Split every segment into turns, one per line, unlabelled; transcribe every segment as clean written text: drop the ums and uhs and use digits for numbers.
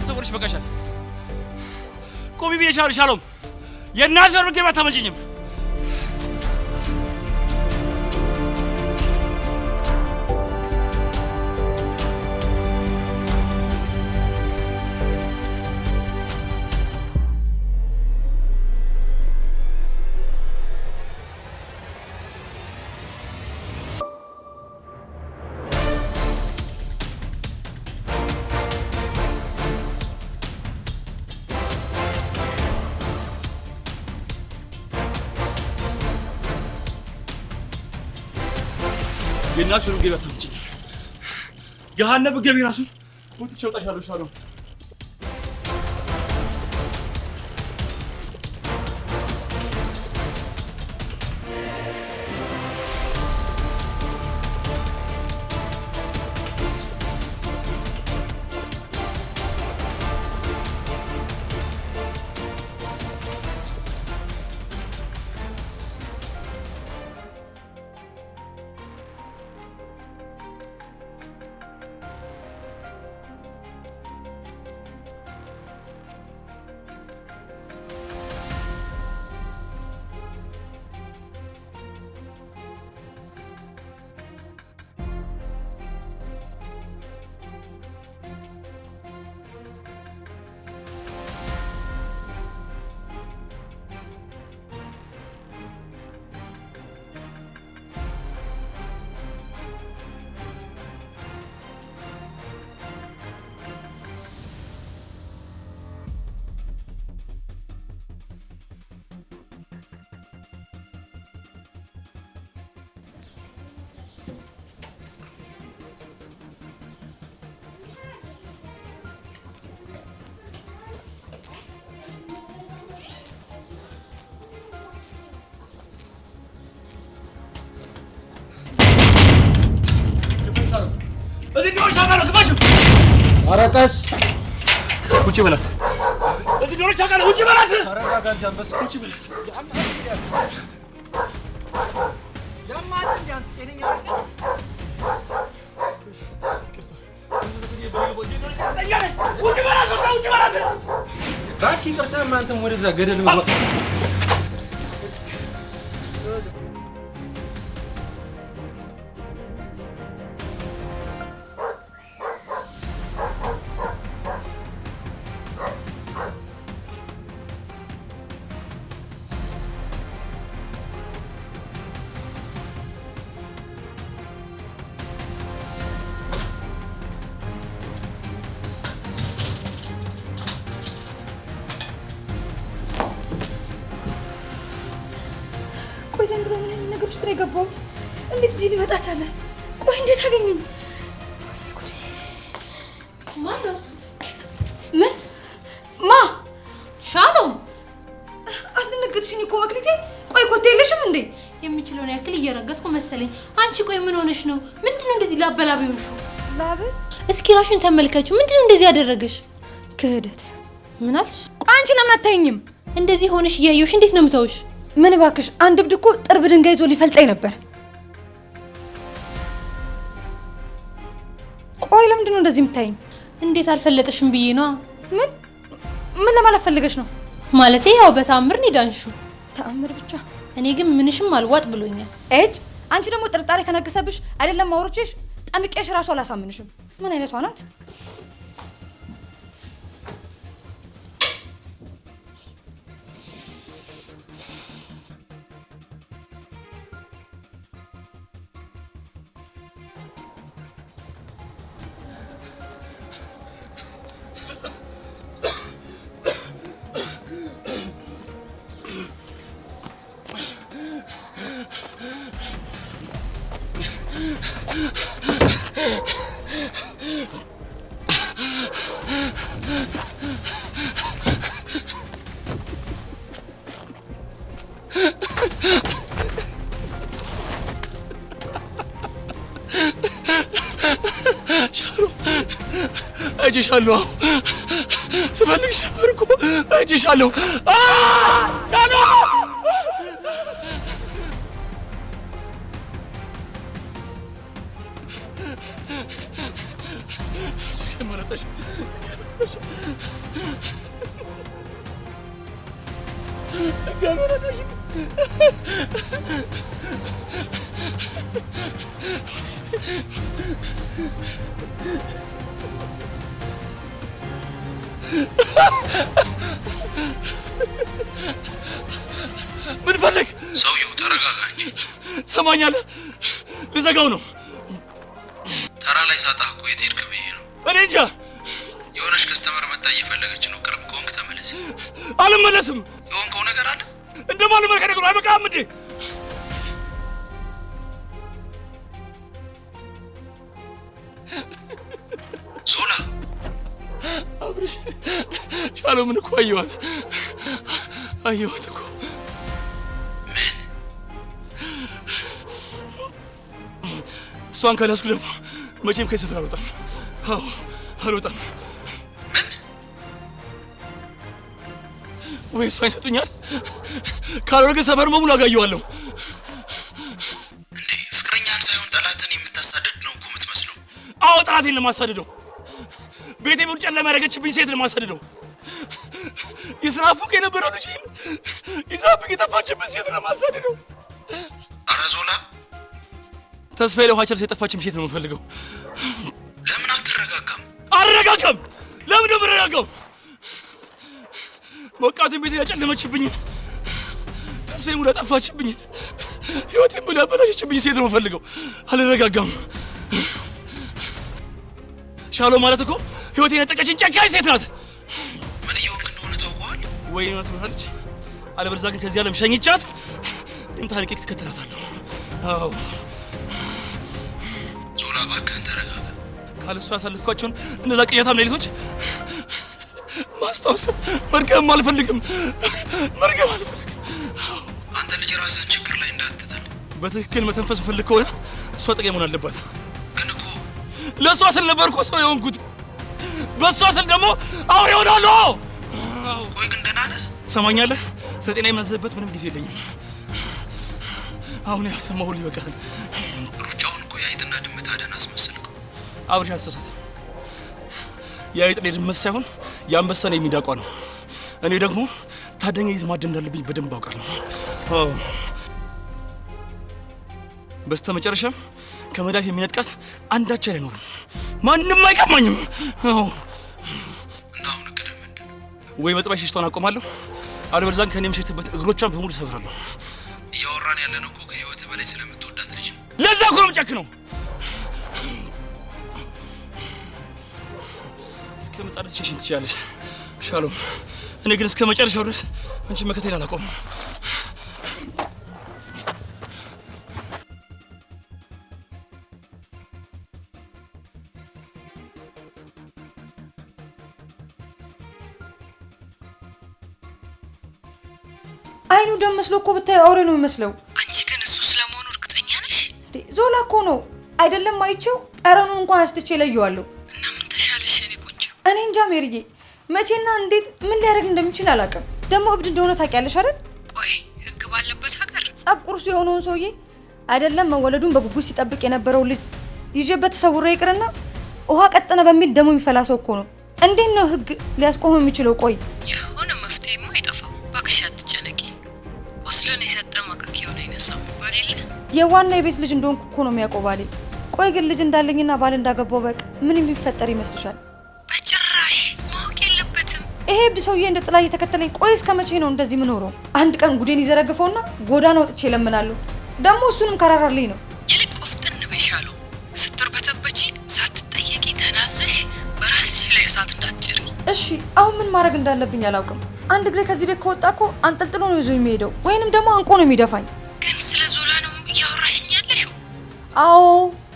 መሰወርሽ በቃሻል። ቆሚ ብዬሻለሁ ሻሎም። የናዘር ምግብ አታመልጭኝም። የናዘር ምግብ አታመልጭኝም። ገሃነም ምግብ ይራሱ ወጥቼ ወጣሻለሁ ሻሎም። እዚህ ነው ሻካለው ግፋሽ
አረቀስ
ውጪ በላት። እዚህ ነው ሻካለው ውጪ በላት።
ተረጋጋ ጃንበስ ውጪ በላት። ያማት እንዴ ጤነኛ አይደል?
ውጪ በላት ውጪ በላት።
ባኪ ቅርታ ማንተም ወደዛ ገደል ነው።
ቆይ ዘንድሮ ምን አይነት ነገር ውስጥ ነው የገባሁት? እንዴት እዚህ ሊመጣ ቻለ? ቆይ እንዴት አገኘኝ?
ማን ነው?
ምን ማ
ሻሎም
አስደነገጥሽኝ እኮ መክሊቴ። ቆይ ኮቴ የለሽም እንዴ?
የምችለውን ያክል እየረገጥኩ መሰለኝ። አንቺ ቆይ ምን ሆነሽ ነው? ምንድነው እንደዚህ ላበላብ ይሆንሽው?
ላብ?
እስኪ ራሽን ተመልከቹ። ምንድነው እንደዚህ ያደረገሽ?
ክህደት።
ምን አልሽ?
ቆይ አንቺ ለምን አታየኝም?
እንደዚህ ሆነሽ እያየሁሽ እንዴት ነው የምተውሽ?
ምን እባክሽ፣ አንድ እብድ እኮ ጥርብ ድንጋይ ይዞ ሊፈልጠኝ ነበር። ቆይ ለምንድን ነው እንደዚህ የምታይኝ?
እንዴት አልፈለጠሽም ብዬ ነው።
ምን ለማለት ፈልገሽ ነው?
ማለቴ ያው በተአምር ነው ዳንሹ።
ተአምር ብቻ።
እኔ ግን ምንሽም አልዋጥ ብሎኛል።
እጭ አንቺ ደግሞ ጥርጣሬ ከነገሰብሽ አይደለም አውሮቼሽ ጠምቄሽ ራሱ አላሳምንሽም። ምን አይነቷ ናት?
እጅሻለሁ ስፈልግሽ ነበር እኮ እጅሻለሁ። ሻሎ ገበረሽ ምን ፈለግ?
ሰውየው ተረጋጋኝ።
ሰማኛለህ? ልዘጋው ነው።
ተራ ላይ ሳጣህ እኮ የት ሄድክ ብዬ ነው።
እኔ እንጃ።
የሆነች ከስተመር መጣ እየፈለገች ነው። ቅርብ ከሆንክ ተመለስ።
አልመለስም።
የሆንከው ነገር አለ?
እንደማንም መልከ ነገሩ አይበቃም እንዴ?
ዞላ
አብርሽ ሻሎምን እኮ አየኋት እኮ።
ምን?
እሷን ካላስኩ ደግሞ መቼም ከሰፈር አልወጣም። አዎ አልወጣም።
ምን?
ወይ እሷን ይሰጡኛል፣ ካልሆነ ግን ሰፈር በሙሉ አጋየዋለሁ።
እንዴ ፍቅረኛን ሳይሆን ጠላትን የምታሳድድ ነው እኮ የምትመስለው።
አዎ ጠላቴን ለማሳደደው፣ ቤቴ ሙሉ ጨለማ ያደረገችብኝ ሴት ለማሳደደው፣ ይስራፉቅ የነበረው ልጅን ይዛብኝ የጠፋችብኝ ሴት ለማሳደደው።
አረ ዞላ
ተስፋዬ ለውሃቸር የጠፋችም ሴት ነው የምፈልገው።
ለምን አትረጋጋም?
አልረጋጋም። ለምን ነው የምረጋጋው? ሞቃቱን ቤት ያጨለመችብኝ፣ ተስፋዬ ሙሉ ያጠፋችብኝ፣ ህይወቴን ሙሉ ያበላሸችብኝ ሴት ነው የምፈልገው። አልረጋጋም። ሻሎ ማለት እኮ ህይወቴን የነጠቀችኝ ጨካኝ ሴት ናት።
ምን እየሆንክ እንደሆነ ታውቀዋል
ወይ? ነው ትኖራለች። አለበለዚያ ግን ከዚህ ዓለም ሸኝቻት እኔም ታንቄ ትከተላታለሁ። አዎ
ዞላ እባክህን ተረጋጋ።
ካልሷ ያሳልፍኳቸውን እነዛ ቅዠታም ሌሊቶች ማስታወስ መርገም አልፈልግም።
አንተ ልጅ ራስህን ችግር ላይ እንዳትጥል።
በትክክል መተንፈስ ፈልግ ከሆነ እሷ ጠቅላይ መሆን አለባት።
ግን እኮ
ለእሷ ስል ነበር እኮ ሰው የሆንኩት፣ በእሷ ስል ደግሞ አውሬ እሆናለሁ።
ቆይ ግን ደህና ነህ?
ትሰማኛለህ? ስለ ጤና የማዘበት ምንም ጊዜ የለኝም። አሁን ያሰማሁልህ ይበቃል።
ሩጫውን እኮ የአይጥና ድመት አደን አስመሰልከው።
አብሬ አትሳሳት። የአይጥ ድመት ሳይሆን የአንበሳን የሚዳቋ ነው። እኔ ደግሞ ታደኛ የት ማደን እንዳለብኝ በደንብ አውቃለሁ። በስተመጨረሻም ከመዳፍ የሚነጥቃት አንዳች አይኖርም። ማንም አይቀማኝም።
እና አሁን እቅድህ ምንድን ነው?
ወይ በጥባይ ሽሽታውን አቆማለሁ፣ አለበለዚያ ከእኔ የምሸትበት እግሮቿን በሙሉ ሰብራለሁ።
እያወራን ያለነው እኮ ከህይወትህ በላይ ስለምትወዳት ልጅ ነው።
ለዛ እኮ ነው የምጨክነው። እስከ መጣለት ሸሽን ትችላለሽ ሻሎም። እኔ ግን እስከ መጨረሻው ድረስ አንቺ መከተል አላቆምም።
አይኑ ደም መስሎ እኮ ብታይ አውሬ ነው የሚመስለው።
አንቺ ግን እሱ ስለመሆኑ እርግጠኛ ነሽ?
ዞላ እኮ ነው አይደለም? አይቼው ጠረኑ እንኳን አስትቼ ለየዋለሁ።
እና ምን ተሻለሽ የኔ ቆንጆ?
እኔ እንጃ ሜሪዬ፣ መቼና እንዴት ምን ሊያደርግ እንደሚችል አላውቅም። ደግሞ እብድ እንደሆነ ታውቂያለሽ አይደል?
ቆይ ህግ ባለበት ሀገር
ጸብ ቁርሱ የሆነውን ሰውዬ አይደለም መወለዱን በጉጉት ሲጠብቅ የነበረው ልጅ ይዤበት ተሰውሮ ይቅርና ውሃ ቀጠነ በሚል ደሙ የሚፈላ ሰው እኮ ነው። እንዴት ነው ህግ ሊያስቆም የሚችለው? ቆይ
የሆነ መፍትሄማ አይጠፋም። እባክሽ አትጨነቂ። ቁስልን የሰጠ ማቀቅ የሆነ አይነሳም ይባል የለ?
የዋና የቤት ልጅ እንደሆንኩ እኮ ነው የሚያውቀው ባሌ። ቆይ ግን ልጅ እንዳለኝና ባል እንዳገባው በቅ ምን የሚፈጠር ይመስልሻል?
በጭራሽ ማወቅ የለበትም።
ይሄ እብድ ሰውዬ እንደ ጥላ እየተከተለኝ ቆይ እስከ መቼ ነው እንደዚህ ምኖረው? አንድ ቀን ጉዴን ይዘረግፈውና ጎዳና ወጥቼ እለምናለሁ። ደግሞ እሱንም ከራራልኝ ነው።
ይልቅ ቆፍጠን በይሻሉ። ስትርበተበቺ ሳትጠየቂ ተናዘሽ በራስሽ ላይ እሳት እንዳትጭሪ።
እሺ አሁን ምን ማድረግ እንዳለብኝ አላውቅም። አንድ እግሬ ከዚህ ቤት ከወጣ እኮ አንጠልጥሎ ነው ይዞ የሚሄደው፣ ወይንም ደግሞ አንቆ ነው የሚደፋኝ።
ግን ስለ ዞላ ነው እያወራሽኝ ያለሽው?
አዎ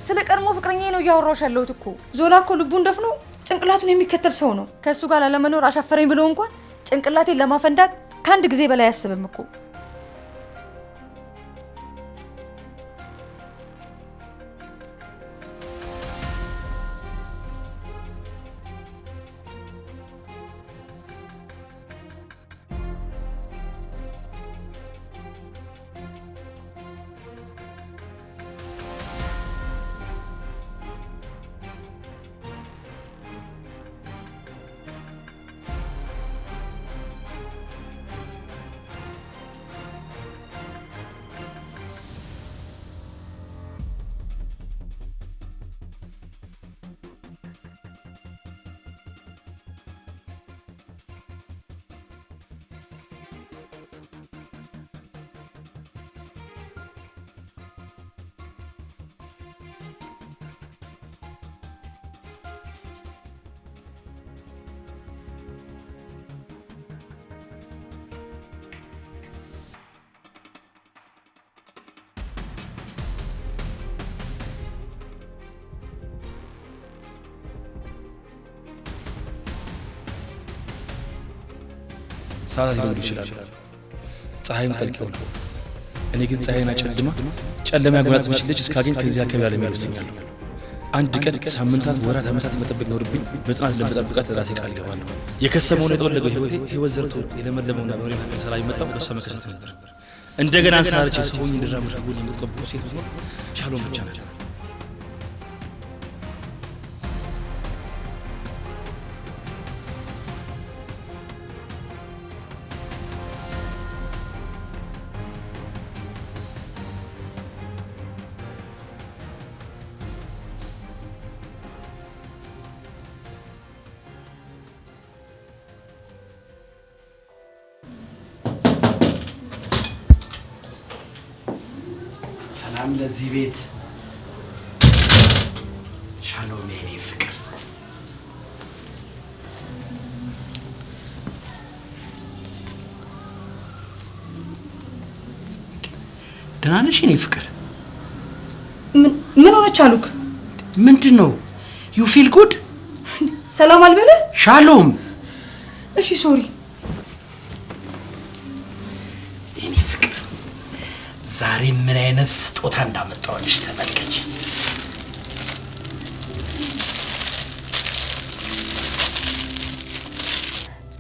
ስለ ቀድሞ ፍቅረኛዬ ነው እያወራሁሽ ያለሁት እኮ። ዞላ እኮ ልቡን ደፍኖ ጭንቅላቱን የሚከተል ሰው ነው። ከእሱ ጋር ላለመኖር አሻፈረኝ ብለው እንኳን ጭንቅላቴን ለማፈንዳት ከአንድ ጊዜ በላይ አያስብም እኮ።
ሰዓታት ሊኖሩ ይችላሉ። ፀሐይም ጠልቅ ይሆናል። እኔ ግን ፀሐይና ጨለማ ያጎናጸፈች ልጅ እስካገኝ ከዚህ አካባቢ ያለመሄድ ወስኛለሁ። አንድ ቀን ሳምንታት፣ ወራት፣ ዓመታት መጠበቅ ኖርብኝ በጽናት ለመጠበቃት ራሴ ቃል እገባለሁ። የከሰመውን የጠወለገው ህይወት ዘርቶ የለመለመውና በመሬት መካከል ሰላም የመጣው በሷ መከሰት ነበር። እንደገና አንሳርቼ ሰው ሆኜ እንድራመድ ከጎኔ የምትቆብቁ ሴት ብትኖር ሻሎም ብቻ ናት።
ሰላም ለዚህ ቤት ሻሎም የኔ ፍቅር ደህና ነሽ የኔ ፍቅር
ምን ሆነች አሉክ
ምንድነው you feel good
ሰላም አልበለ
ሻሎም
እሺ ሶሪ
የኔ ፍቅር ዛሬ ምን አይነት ስጦታ እንዳመጣሁልሽ ተመልከች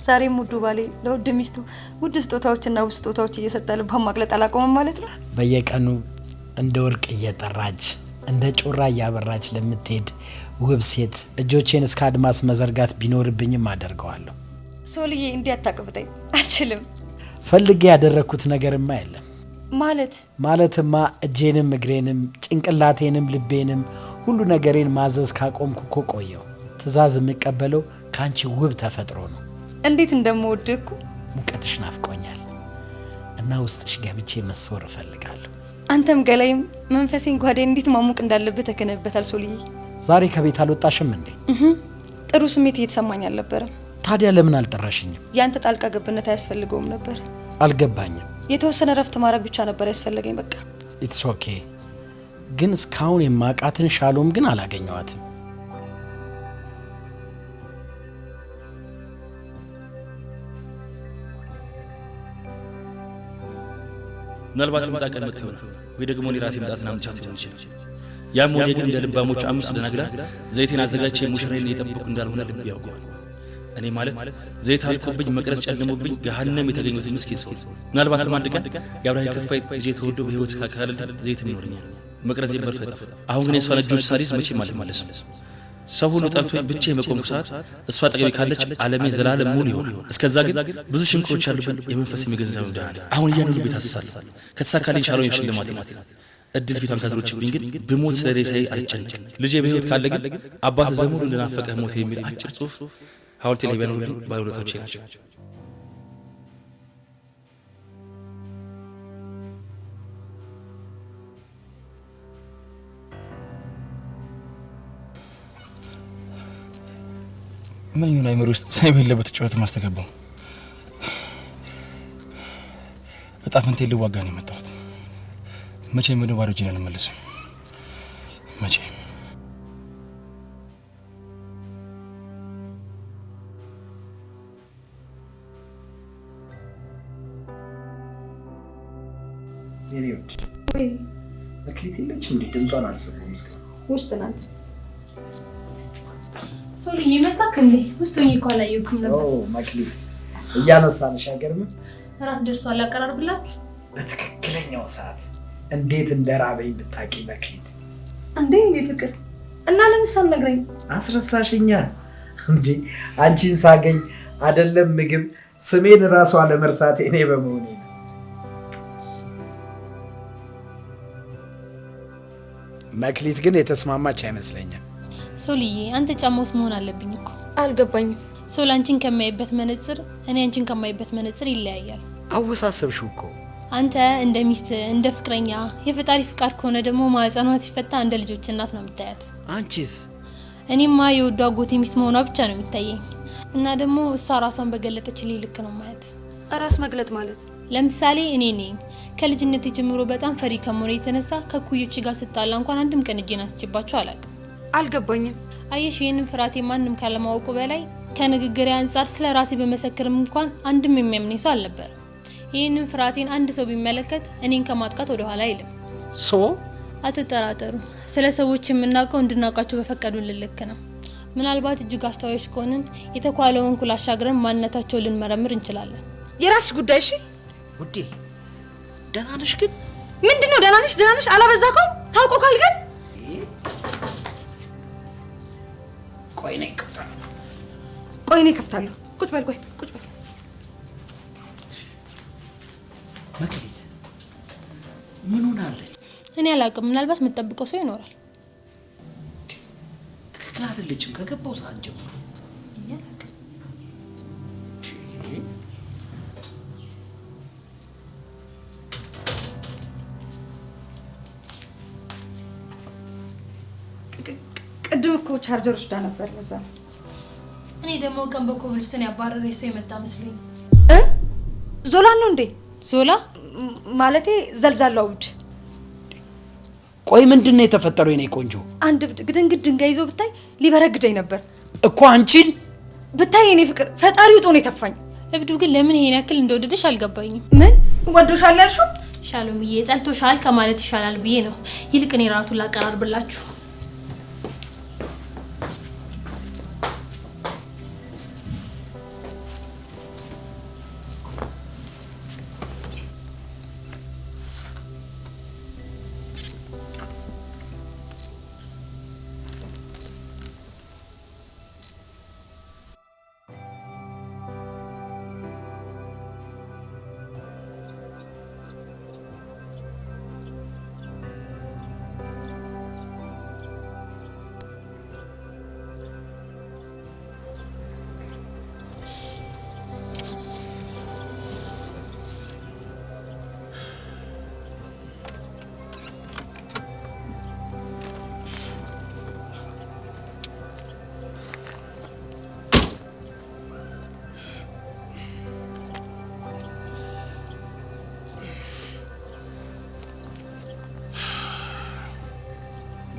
ዛሬ ሙዱ ባሌ ለውድ ሚስቱ ውድ ስጦታዎችና ውድ ስጦታዎች እየሰጠ ልቧን ማቅለጥ አላቆመም ማለት ነው
በየቀኑ እንደ ወርቅ እየጠራች እንደ ጮራ እያበራች ለምትሄድ ውብ ሴት እጆቼን እስከ አድማስ መዘርጋት ቢኖርብኝም አደርገዋለሁ
ሶልዬ እንዲያታቅብጠኝ አልችልም
ፈልጌ ያደረኩት ነገርማ የለም ማለትማ እጄንም እግሬንም ጭንቅላቴንም ልቤንም ሁሉ ነገሬን ማዘዝ ካቆምኩ እኮ ቆየው ትእዛዝ የምቀበለው ካንቺ ውብ ተፈጥሮ ነው
እንዴት እንደምወድኩ
ሙቀትሽ ናፍቆኛል እና ውስጥሽ ገብቼ መስወር እፈልጋለሁ
አንተም ገላይም መንፈሴን ጓዴን እንዴት ማሙቅ እንዳለበት ተከነበታል ሶልዬ ዛሬ
ከቤት አልወጣሽም እንዴ
ጥሩ ስሜት እየተሰማኝ አልነበረም
ታዲያ ለምን አልጠራሽኝም
ያንተ ጣልቃ ገብነት አያስፈልገውም ነበር
አልገባኝም
የተወሰነ ረፍት ማድረግ ብቻ ነበር ያስፈልገኝ በቃ
ኢትስ ኦኬ ግን እስካሁን የማቃትን ሻሎም ግን አላገኘዋትም
ምናልባት ምጻቀን መጥተውና ወይ ደግሞ እኔ ራሴ ምጻትና ምቻት ሊሆን ይችላል ያም ሆነ ግን እንደ ልባሞች አምስቱ ደናግላ ዘይቴን አዘጋጅቼ ሙሽራዬን እየጠበቁ እንዳልሆነ ልብ ያውቀዋል እኔ ማለት ዘይት አልቆብኝ መቅረጽ ጨልሞብኝ ገሃነም የተገኘሁት ምስኪን ሰው ምናልባት አንድ ቀን የአብራሂ ከፋይ ልጄ ተወልዶ በህይወት ካካለል ዘይት ይኖርኛል መቅረጽ የመርቶ ያጠፋ አሁን ግን የሷ ልጆች ሳሪስ መቼ ማለት ሰው ሁሉ ጠልቶኝ ብቻ የመቆምኩ ሰዓት እሷ አጠገቤ ካለች ዓለሜ ዘላለም ሙሉ ይሆናል እስከዛ ግን ብዙ ሽንኩሮች ያሉብን የመንፈስ የሚገንዘብ ዳና አሁን እያንኑ ቤት አስሳለሁ ከተሳካልኝ ሻሎም የሽልማት ናት እድል ፊቷን ካዝሮችብኝ ግን ብሞት ስለሬሳዬ አልጨነቅም ልጄ በህይወት ካለ ግን አባት ዘመኑ እንደናፈቀህ ሞት የሚል አጭር ጽሑፍ ሐውልቴ ላይ ቢያኖሩልኝ ባለውለታዎቼ ናቸው ምን ይሁን አይምሮ ውስጥ ሳይብ የለበት ጨዋታ ማስተገባው እጣ ፈንቴ ልዋጋ ነው የመጣሁት መቼም ወደ ባዶ እጄን አልመለስም መቼ
ኔሪዮች ወይ መክሊት የለች እንዴ ድምጿን አልሰማሁም እስከ
ውስጥ ናት
ሶልዬ መጣክ እንዴ ውስጡኝ እኮ አላየሁም ነበር
መክሊት እያነሳንሽ አይገርምም
እራት ደርሷል አቀራርብላችሁ
በትክክለኛው ሰዓት እንዴት እንደራበኝ ብታቂ መክሊት
እንዴ እኔ ፍቅር እና ለምሳሌ ነግረኝ
አስረሳሽኛ እንዴ አንቺን ሳገኝ አይደለም ምግብ ስሜን ራሱ አለመርሳቴ እኔ በመሆኔ መክሊት ግን የተስማማች አይመስለኝም
ሶልዬ አንተ ጫማውስ መሆን አለብኝ እኮ
አልገባኝም
ሶል አንቺን ከማይበት መነጽር እኔ አንቺን ከማይበት መነጽር ይለያያል
አወሳሰብሽው እኮ
አንተ እንደ ሚስት እንደ ፍቅረኛ የፈጣሪ ፍቃድ ከሆነ ደግሞ ማህፀኗ ሲፈታ እንደ ልጆች እናት ነው የምታያት
አንቺስ
እኔማ የወዱ አጎቴ ሚስት መሆኗ ብቻ ነው የሚታየኝ እና ደግሞ እሷ ራሷን በገለጠችልኝ ልክ ነው ማለት
ራስ መግለጥ ማለት
ለምሳሌ እኔ ነኝ ከልጅነቴ ጀምሮ በጣም ፈሪ ከመሆኔ የተነሳ ከኩዮች ጋር ስጣላ እንኳን አንድም ቀን እጄን አስጭባቸው አላውቅም
አልገባኝም
አየሽ ይሄንን ፍራቴ ማንንም ካለማወቁ በላይ ከንግግሬ አንፃር ስለ ራሴ በመሰከርም እንኳን አንድም የሚያምነኝ ሰው አልነበር። ይሄንን ፍራቴን አንድ ሰው ቢመለከት እኔን ከማጥቃት ወደ ኋላ አይልም። አትጠራጠሩ። ስለ ሰዎች የምናውቀው እንድናውቃቸው በፈቀዱልን ልክ ነው። ምናልባት እጅግ አስተዋዮች ከሆንን የተኳለውን ኩል አሻግረን ማንነታቸውን ልንመረምር እንችላለን።
የራስሽ ጉዳይ። እሺ
ውዴ ደህና ነሽ ግን?
ምንድነው ደህና ነሽ አላበዛከው? ታውቆካል ግን
ቆይ ነኝ ከፍታለሁ።
ቁጭ በል
መክሊት ምን ሆናለች?
እኔ አላውቅም። ምናልባት የምትጠብቀው ሰው ይኖራል።
ትክክል አይደለችም ከገባው ሰዓት ጀምሮ።
ቅድም እኮ ቻርጀር ወስዳ ነበር ለዛ።
እኔ ደግሞ ቀን በኮብልስቶን ያባረረች ሰው የመጣ መስሎኝ።
ዞላ ነው እንዴ?
ዞላ
ማለቴ ዘልዛላው ብድ።
ቆይ ምንድነው የተፈጠረው? የኔ ቆንጆ
አንድ ግድንግድ ድንጋይ ይዞ ብታይ ሊበረግደኝ ነበር
እኮ አንቺን
ብታይ። የኔ ፍቅር ፈጣሪው ጦን የተፋኝ።
እብዱ ግን ለምን ይሄን ያክል እንደወደደሽ አልገባኝም።
ምን ወዶሻል ያልሽው?
ሻሎምዬ ጠልቶሻል ከማለት ይሻላል ብዬ ነው። ይልቅ እኔ ራቱን ላቀራርብላችሁ።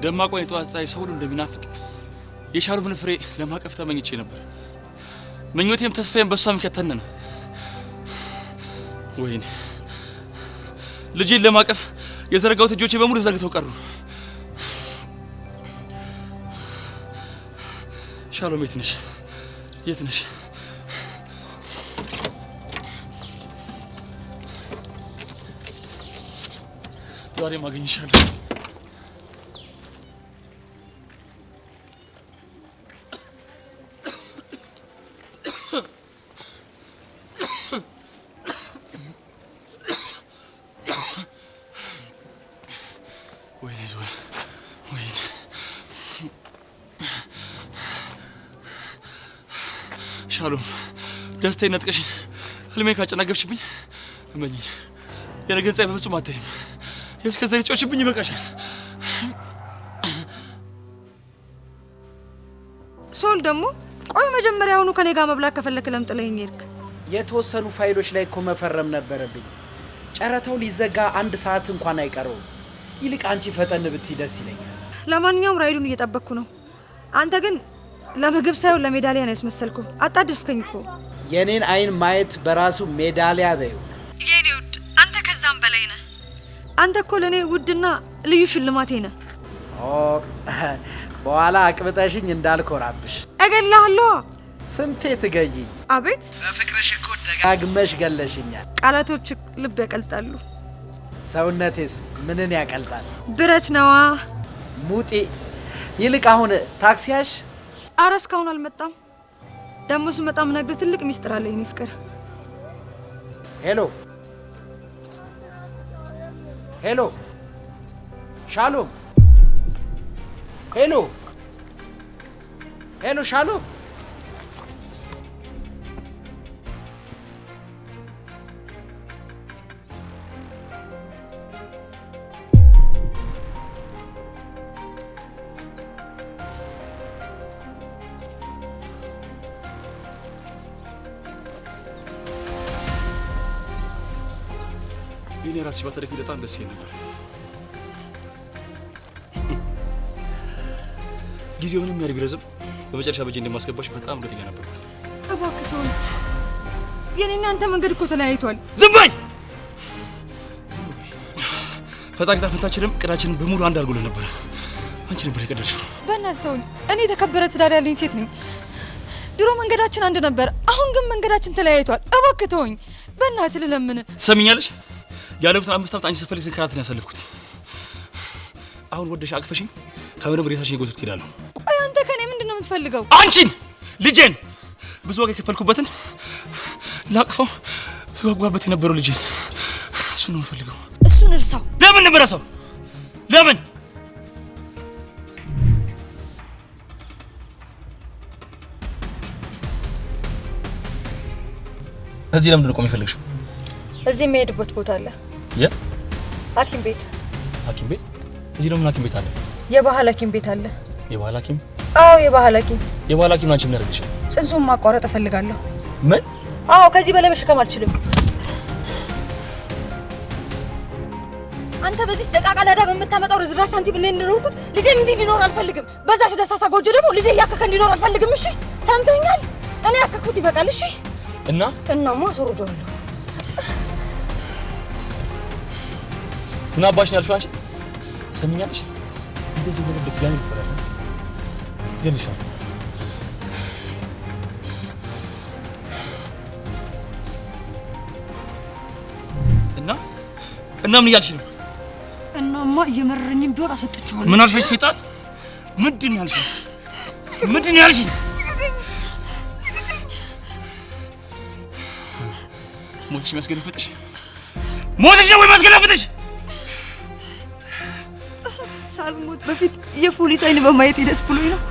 ደማቆ የጧት ፀሐይ ሰው ሁሉ እንደሚናፍቅ የሻሎምን ፍሬ ለማቀፍ ተመኝቼ ነበር። ምኞቴም ተስፋዬም በሷም ከተነነ። ወይኔ ልጄን ለማቀፍ የዘረጋሁት እጆቼ በሙሉ ዘርግተው ቀሩ። ሻሎም የት ነሽ? ዛሬ ማግኝሻለሁ። ሻሎም ደስታዬን ነጥቀሽኝ ህልሜን ካጨናገፍሽብኝ እመኚኝ የነገን ፀሐይ በፍጹም አታይም። የእስከ ዛሬ ጮሽብኝ ይበቃሻል።
ሶል ደግሞ ቆይ መጀመሪያውኑ ከኔ ጋር መብላት ከፈለክ ለምን ጥለኸኝ ሄድክ?
የተወሰኑ ፋይሎች ላይ እኮ መፈረም ነበረብኝ። ጨረታው ሊዘጋ 1 ሰዓት እንኳን አይቀረውም። ይልቅ አንቺ ፈጠን ብትይ ደስ ይለኛል።
ለማንኛውም ራይዱን እየጠበቅኩ ነው። አንተ ግን ለምግብ ሳይሆን ለሜዳሊያ ነው ያስመሰልከው። አጣድፍከኝ እኮ።
የኔን አይን ማየት በራሱ ሜዳሊያ በይው።
የኔ ውድ አንተ ከዛም በላይ ነህ። አንተ እኮ ለኔ ውድና ልዩ ሽልማቴ ነህ።
በኋላ አቅብጠሽኝ እንዳልኮራብሽ
እገላለሁ።
ስንቴ ትገይ።
አቤት
በፍቅርሽ እኮ ደጋግመሽ ገለሽኛል።
ቃላቶች ልብ ያቀልጣሉ።
ሰውነቴስ ምንን ያቀልጣል?
ብረት ነዋ
ሙጢ። ይልቅ አሁን ታክሲያሽ?
ኧረ እስካሁን አልመጣም። ደሞ ስመጣ ምነግርህ ትልቅ ሚስጥር አለ የኔ ፍቅር።
ሄሎ ሻሎም። ሄሎ ሻሎም።
የኔ ራስሽ ባታደርግ በጣም ደስ ይለኝ ነበር። ጊዜው ምንም ያህል ቢረዝም በመጨረሻ በእጄ እንደማስገባሽ በጣም እርግጠኛ ነበር።
እባክህ ተወኝ። የኔና አንተ መንገድ እኮ ተለያይቷል።
ዝም በይ! ፈጣሪ ታፈታችንም ቅዳችንን በሙሉ አንድ አድርጎልን ነበር። አንቺ ነበር የቀደልሽው።
በእናትህ ተወኝ። እኔ የተከበረ ትዳር ያለኝ ሴት ነኝ። ድሮ መንገዳችን አንድ ነበር፣ አሁን ግን መንገዳችን ተለያይቷል። እባክህ ተወኝ በእናትህ ልለምን።
ትሰሚኛለሽ? ያለፉትን 5 ዓመት አንቺ ሰፈር ስንከራተት ያሳለፍኩት። አሁን ወደሽ አቅፈሽኝ ከምንም ሬሳሽን ጎትት ትሄዳለሁ።
ቆይ አንተ ከኔ ምንድነው የምትፈልገው?
አንቺን ልጄን ብዙ ዋጋ የከፈልኩበትን ላቅፈው ስጓጓበት የነበረው ልጄን እሱ ነው የምፈልገው።
እሱን እርሳው።
ለምን እንረሳው? ለምን? እዚህ ለምንድን ነው ቆም የፈለግሽው?
እዚህ የሚሄድበት ቦታ አለ።
የት?
ሐኪም ቤት።
ሐኪም ቤት? እዚህ ለምን ሐኪም ቤት አለ?
የባህል ሐኪም ቤት አለ።
የባህል ሐኪም?
አዎ የባህል ሐኪም።
የባህል ሐኪም አንቺ ምን ያደርግሻል?
ጽንሱን ማቋረጥ እፈልጋለሁ።
ምን?
አዎ ከዚህ በላይ መሸከም አልችልም። አንተ በዚህ ደቃቃ ዳዳ በምታመጣው ርዝራሽ ሳንቲም እኔ እንድኖርኩት ልጄም እንዲኖር አልፈልግም። በዛሽ ደሳሳ ጎጆ ደግሞ ልጄ ያከከ እንዲኖር አልፈልግም። እሺ ሰምተኛል? እኔ ያከኩት ይበቃል። እሺ እናማ አስወርደዋለሁ።
ምን አባሽ ነው ያልሽው አንቺ? ሰምኛለሽ? እንደዚህ ወደ ድጋሚ ተፈራራ ይልሻል። እና ምን ያልሽ ነው?
እናማ እየመረረኝም ቢሆን አስወጥቼዋለሁ።
ምን አልፈሽ ሰይጣን? ምንድን ያልሽ? ምንድን ያልሽ? ሞትሽ መስገለፍጥሽ? ሞትሽ ነው ወይ መስገለፍጥሽ?
ሳልሞት በፊት የፖሊስ አይን በማየት ደስ ብሎኝ ነው።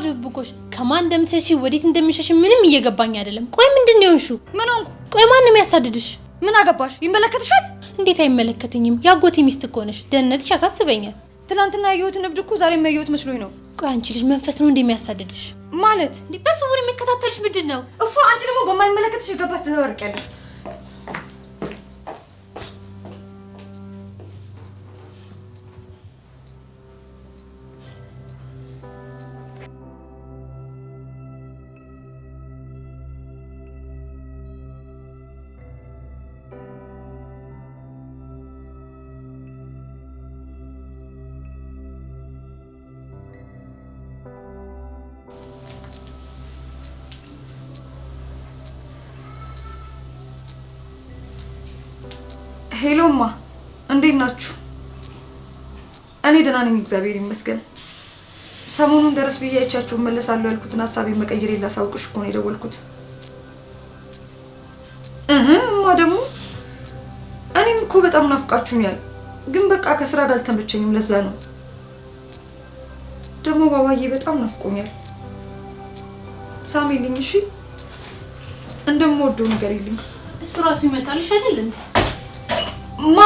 ድብብቆሽ ከማን እንደምትሸሺ ወዴት እንደምትሸሺ ምንም እየገባኝ አይደለም። ቆይ ምንድነው እሹ?
ምን ሆንኩ?
ቆይ ማን ነው የሚያሳድድሽ?
ምን አገባሽ? ይመለከትሻል?
እንዴት አይመለከተኝም? ያጎቴ ሚስት እኮ ነሽ። ደህንነትሽ ያሳስበኛል።
ትናንትና ያየሁትን እብድ እኮ ዛሬ የሚያየሁት መስሎኝ ነው።
ቆይ አንቺ ልጅ መንፈስ ነው እንደሚያሳድድሽ
ማለት?
በስውር የሚከታተልሽ ምንድነው?
እፎ አንቺ ደግሞ በማይመለከትሽ ገባሽ ትዘወርቂያለሽ። ሄሎማ እንዴት ናችሁ? እኔ ደህና ነኝ እግዚአብሔር ይመስገን። ሰሞኑን ደረስ ብዬ አይቻችሁ መለሳለሁ ያልኩትን ሐሳቤን መቀየር ላሳውቅሽ እኮ ነው የደወልኩት። እማ ደግሞ እኔም እኮ በጣም ናፍቃችሁኛል፣ ግን በቃ ከስራ ጋር አልተመቸኝም። ለዛ ነው ደግሞ ባባዬ በጣም ናፍቆኛል። ሳሚልኝ እሺ፣ እንደምወደው ነገር ይልኝ።
እሱ ራሱ ይመጣልሽ አይደል እንዴ?
ማ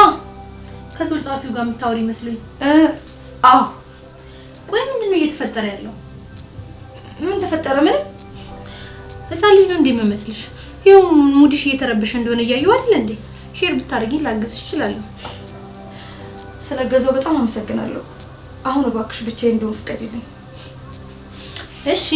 ከዞል ጻፊው ጋር የምታወሪ መስሎኝ።
አዎ።
ቆይ ምንድነው እየተፈጠረ ያለው?
ምን ተፈጠረ? ምንም።
እዛ ልጅ ነው እንዴ መመስልሽ? ይሄው ሙዲሽ እየተረበሸ እንደሆነ እያየው አይደል እንዴ? ሼር ብታረጊኝ ላግዝሽ እችላለሁ።
ስለገዛው በጣም አመሰግናለሁ። አሁን እባክሽ ብቻዬን እንደሆን ፍቀጂልኝ።
እሺ።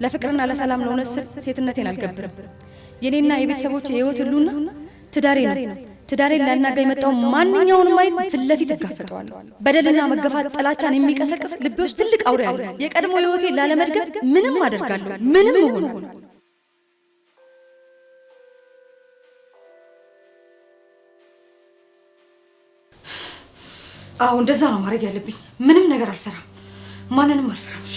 ለፍቅርና ለሰላም ለሆነ ስል ሴትነቴን አልገብርም። የኔና የቤተሰቦቼ የህይወት ሁሉና ትዳሬ ነው። ትዳሬን ላናጋ የመጣው ማንኛውንም ማየት ፊት ለፊት እጋፈጠዋለሁ። በደልና መገፋት ጥላቻን የሚቀሰቅስ ልቤ ውስጥ ትልቅ አውሬ አለ። የቀድሞ ህይወቴን ላለመድገም ምንም አደርጋለሁ። ምንም ሆነ አዎ እንደዛ ነው ማድረግ ያለብኝ። ምንም ነገር አልፈራም፣ ማንንም አልፈራም። እሺ